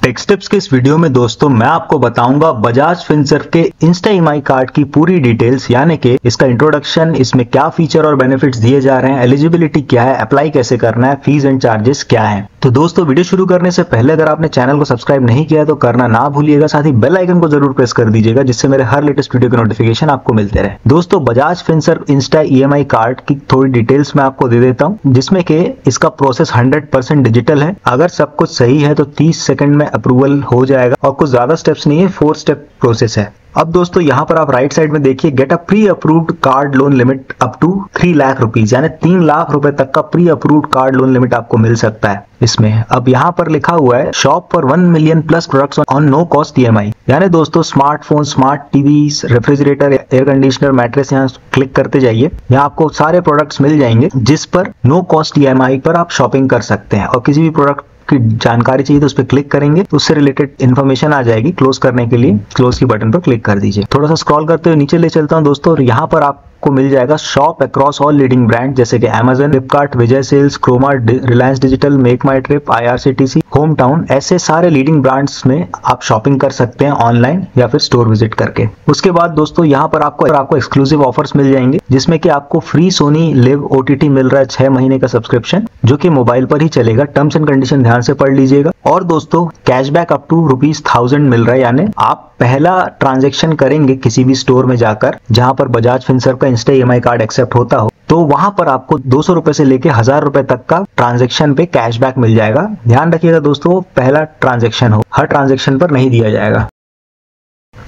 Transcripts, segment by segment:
Takes tips के इस video में दोस्तों मैं आपको बताऊंगा बजाज फिनसर्व के इंस्टा ईएमआई कार्ड की पूरी डिटेल्स, यानी कि इसका इंट्रोडक्शन, इसमें क्या फीचर और बेनिफिट्स दिए जा रहे हैं, एलिजिबिलिटी क्या है, अप्लाई कैसे करना है, फीस एंड चार्जेस क्या है। तो दोस्तों वीडियो शुरू करने से पहले अगर आपने चैनल को सब्सक्राइब नहीं किया है तो करना ना भूलिएगा, साथ ही बेल आइकन को जरूर प्रेस कर दीजिएगा जिससे मेरे हर लेटेस्ट वीडियो के नोटिफिकेशन आपको मिलते रहे। दोस्तों Bajaj Finserv Insta EMI card की थोड़ी डिटेल्स मैं आपको दे देता हूँ, जिसमें कि इसका प्रोसेस 100% डिजिटल है। अगर सब कुछ सही है तो 30 सेकंड में अप्रूवल हो जाएगा और कुछ ज्यादा स्टेप्स नहीं है, 4 स्टेप प्रोसेस है। अब दोस्तों यहाँ पर आप राइट साइड में देखिए, get a pre approved card loan limit up to 3 lakh rupees, यानी 3 लाख रुपए तक का pre approved card loan limit आपको मिल सकता है इसमें। अब यहाँ पर लिखा हुआ है shop for 1 million plus products on no cost EMI, यानी दोस्तों smartphone, smart TV, refrigerator, air conditioner, mattress, यहाँ क्लिक करते जाइए, यहाँ आपको सारे प्रोडक्ट्स मिल जाएंगे जिस पर नो कॉस्ट ईएमआई पर आप शॉपिंग कर सकते हैं। और किसी भी प्रोडक्ट की जानकारी चाहिए तो उस पर क्लिक करेंगे तो उससे रिलेटेड इन्फॉर्मेशन आ जाएगी। क्लोज करने के लिए क्लोज की बटन पर क्लिक कर दीजिए। थोड़ा सा स्क्रॉल करते हुए नीचे ले चलता हूँ दोस्तों, और यहाँ पर आपको मिल जाएगा shop across all leading brand जैसे कि Amazon, Flipkart, Vijay Sales, Croma, Reliance Digital, Make My Trip, IRCTC, home town, ऐसे सारे लीडिंग ब्रांड्स में आप शॉपिंग कर सकते हैं ऑनलाइन या फिर स्टोर विजिट करके। उसके बाद दोस्तों यहाँ पर आपको एक्सक्लूसिव ऑफर्स मिल जाएंगे, जिसमें कि आपको फ्री सोनी लिव OTT मिल रहा है 6 महीने का सब्सक्रिप्शन, जो कि मोबाइल पर ही चलेगा। टर्म्स एंड कंडीशन ध्यान से पढ़ लीजिएगा। और दोस्तों कैशबैक अप टू ₹1000 मिल रहा है, यानी आप पहला ट्रांजैक्शन करेंगे किसी भी स्टोर में जाकर जहां पर बजाज फिनसर्व का इंस्टा ईएमआई कार्ड एक्सेप्ट होता हो, तो वहां पर आपको 200 रुपए से लेके 1000 रुपए तक का ट्रांजैक्शन पे कैशबैक मिल जाएगा। ध्यान रखिएगा दोस्तों, पहला ट्रांजैक्शन हो, हर ट्रांजैक्शन पर नहीं दिया जाएगा।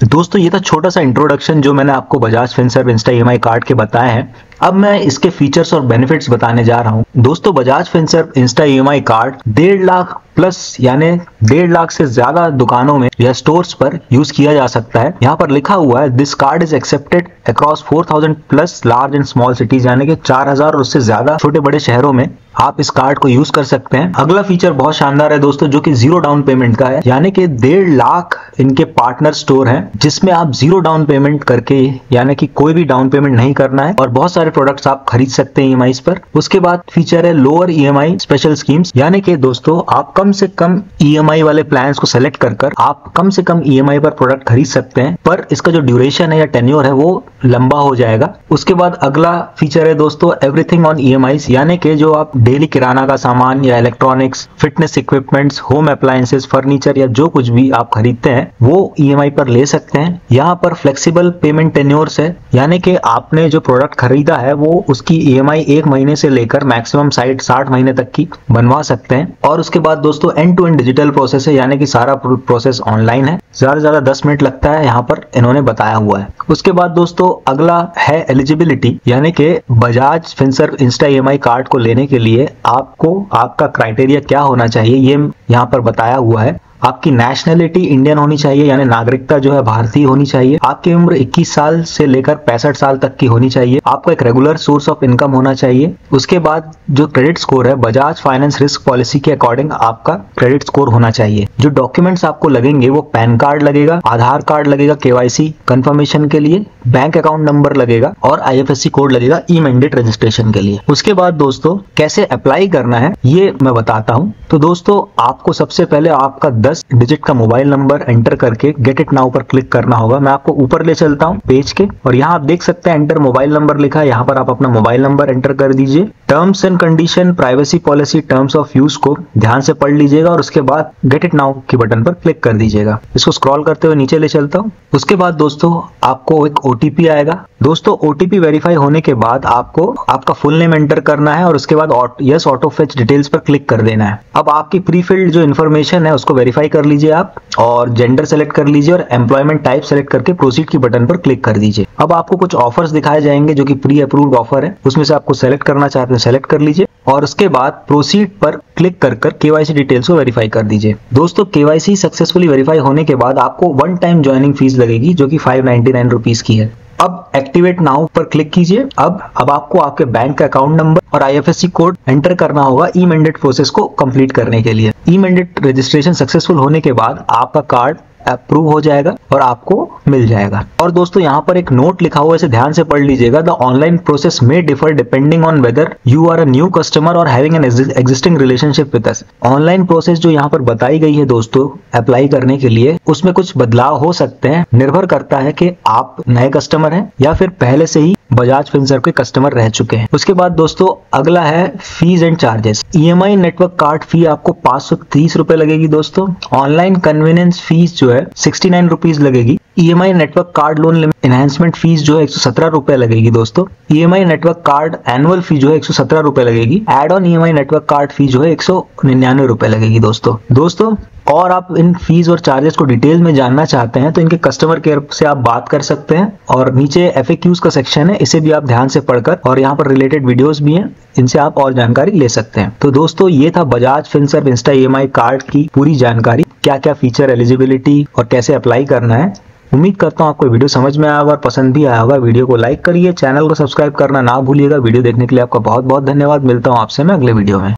दोस्तों ये था छोटा सा इंट्रोडक्शन जो मैंने आपको Bajaj Finserv Insta EMI card के बताए हैं। अब मैं इसके फीचर्स और बेनिफिट्स बताने जा रहा हूं। दोस्तों Bajaj Finserv Insta EMI card 1.5 lakh plus, यानी 1.5 लाख से ज्यादा दुकानों में या स्टोर्स पर यूज किया जा सकता है। यहाँ पर लिखा हुआ है this card is accepted across 4000 plus large and small cities, यानी कि 4000 और उससे ज्यादा छोटे बड़े शहरों में आप इस कार्ड को यूज कर सकते हैं। अगला फीचर बहुत शानदार है दोस्तों, जो कि 0 डाउन पेमेंट का है, यानी कि 1.5 लाख इनके पार्टनर स्टोर हैं जिसमें आप 0 डाउन पेमेंट करके, यानी कि कोई भी डाउन पेमेंट नहीं करना है, और बहुत सारे प्रोडक्ट्स आप खरीद सकते हैं ईएमआई पर। उसके बाद फीचर है लोअर ईएमआई स्पेशल स्कीम्स, यानी कि दोस्तों आप कम से कम ईएमआई वाले प्लान्स को सेलेक्ट कर आप कम से कम ईएमआई पर प्रोडक्ट खरीद सकते हैं, पर इसका जो ड्यूरेशन है या टेन्योर है वो लंबा हो जाएगा। उसके बाद अगला फीचर है दोस्तों एवरीथिंग ऑन ईएमआई, यानी कि जो आप डेली किराना का सामान या electronics, fitness equipments, home appliances, furniture या जो कुछ भी आप खरीदते हैं वो ईएमआई पर ले सकते हैं। यहाँ पर फ्लेक्सिबल पेमेंट टेन्योर्स है, यानी कि आपने जो प्रोडक्ट खरीदा है वो उसकी ईएमआई 1 महीने से लेकर मैक्सिमम 60 महीने तक की बनवा सकते हैं। और उसके बाद दोस्तों end to end digital process है, यानी कि सारा प्रोसेस ऑनलाइन है, ज्यादा से ज्यादा 10 मिनट लगता है, यहाँ पर इन्होंने बताया हुआ है। उसके बाद दोस्तों अगला है एलिजिबिलिटी, यानी कि Bajaj Finserv Insta EMI card को लेने के लिए आपको आपका क्राइटेरिया क्या होना चाहिए ये यहाँ पर बताया हुआ है। आपकी नेशनलिटी इंडियन होनी चाहिए, यानी नागरिकता जो है भारतीय होनी चाहिए। आपकी उम्र 21 साल से लेकर 65 साल तक की होनी चाहिए। आपका एक रेगुलर सोर्स ऑफ इनकम होना चाहिए। उसके बाद जो क्रेडिट स्कोर है बजाज फाइनेंस रिस्क पॉलिसी के अकॉर्डिंग आपका क्रेडिट स्कोर होना चाहिए। जो डॉक्यूमेंट्स आपको लगेंगे वो पैन कार्ड लगेगा, आधार कार्ड लगेगा KYC कंफर्मेशन के लिए, बैंक अकाउंट नंबर लगेगा और IFSC कोड लगेगा ई मैंडेट रजिस्ट्रेशन के लिए। उसके बाद दोस्तों कैसे अप्लाई करना है ये मैं बताता हूँ। तो दोस्तों आपको सबसे पहले आपका 10 डिजिट का मोबाइल नंबर एंटर करके गेट इट नाउ पर क्लिक करना होगा। मैं आपको ऊपर ले चलता हूं पेज के, और यहाँ आप देख सकते हैं एंटर मोबाइल नंबर लिखा है, यहाँ पर आप अपना मोबाइल नंबर एंटर कर दीजिए। Terms and condition, privacy policy, terms of use को ध्यान से पढ़ लीजिएगा और उसके बाद गेट इट नाउ के बटन पर क्लिक कर दीजिएगा। इसको स्क्रॉल करते हुए नीचे ले चलता हूँ। उसके बाद दोस्तों आपको एक OTP आएगा। दोस्तों OTP वेरीफाई होने के बाद आपको आपका फुल नेम एंटर करना है और उसके बाद यस ऑटो फेच डिटेल्स पर क्लिक कर देना है। अब आपकी प्री फिल्ड जो इन्फॉर्मेशन है उसको वेरीफाई कर लीजिए आप, और जेंडर सेलेक्ट कर लीजिए और एम्प्लॉयमेंट टाइप सेलेक्ट करके प्रोसीड की बटन पर क्लिक कर दीजिए। अब आपको कुछ ऑफर्स दिखाए जाएंगे जो कि प्री अप्रूव्ड ऑफर है, उसमें से आपको सेलेक्ट करना चाहते हैं सेलेक्ट कर लीजिए और उसके बाद प्रोसीड पर क्लिक कर KYC डिटेल्स को वेरीफाई कर दीजिए। दोस्तों KYC सक्सेसफुली वेरीफाई होने के बाद आपको 1 टाइम ज्वाइनिंग फीस लगेगी जो कि 599 रुपीज की है। अब एक्टिवेट नाउ पर क्लिक कीजिए। अब आपको आपके बैंक का अकाउंट नंबर और IFSC कोड एंटर करना होगा ई मैंडेट प्रोसेस को कंप्लीट करने के लिए। ई मैंडेट रजिस्ट्रेशन सक्सेसफुल होने के बाद आपका कार्ड अप्रूव हो जाएगा और आपको मिल जाएगा। और दोस्तों यहाँ पर एक नोट लिखा हुआ है, इसे ध्यान से पढ़ लीजिएगा। द ऑनलाइन प्रोसेस में differ depending on whether you are a new customer और having an existing relationship with us. Online process जो यहाँ पर बताई गई है दोस्तों अप्लाई करने के लिए, उसमें कुछ बदलाव हो सकते हैं। निर्भर करता है कि आप नए कस्टमर हैं या फिर पहले से ही बजाज फिनसर्व के कस्टमर रह चुके हैं। उसके बाद दोस्तों अगला है fees and charges. EMI network card fee आपको 530 रुपए लगेगी दोस्तों। ऑनलाइन कन्वीनियंस फीस जो है 69 रुपीज लगेगी। EMI network card loan enhancement fees जो है 117 रुपए लगेगी दोस्तों। EMI network card annual fee जो है 117 रुपए लगेगी। Add on EMI network card fee जो है 199 रुपए लगेगी दोस्तों। और आप इन फीस और चार्जेस को डिटेल में जानना चाहते हैं तो इनके कस्टमर केयर से आप बात कर सकते हैं। और नीचे FAQs का सेक्शन है, इसे भी आप ध्यान से पढ़कर, और यहाँ पर रिलेटेड वीडियोस भी हैं, इनसे आप और जानकारी ले सकते हैं। तो दोस्तों ये था Bajaj Finserv Insta EMI card की पूरी जानकारी, क्या क्या फीचर, एलिजिबिलिटी और कैसे अप्लाई करना है। उम्मीद करता हूँ आपको वीडियो समझ में आया होगा और पसंद भी आया होगा। वीडियो को लाइक करिए, चैनल को सब्सक्राइब करना ना भूलिएगा। वीडियो देखने के लिए आपका बहुत बहुत धन्यवाद। मिलता हूँ आपसे मैं अगले वीडियो में।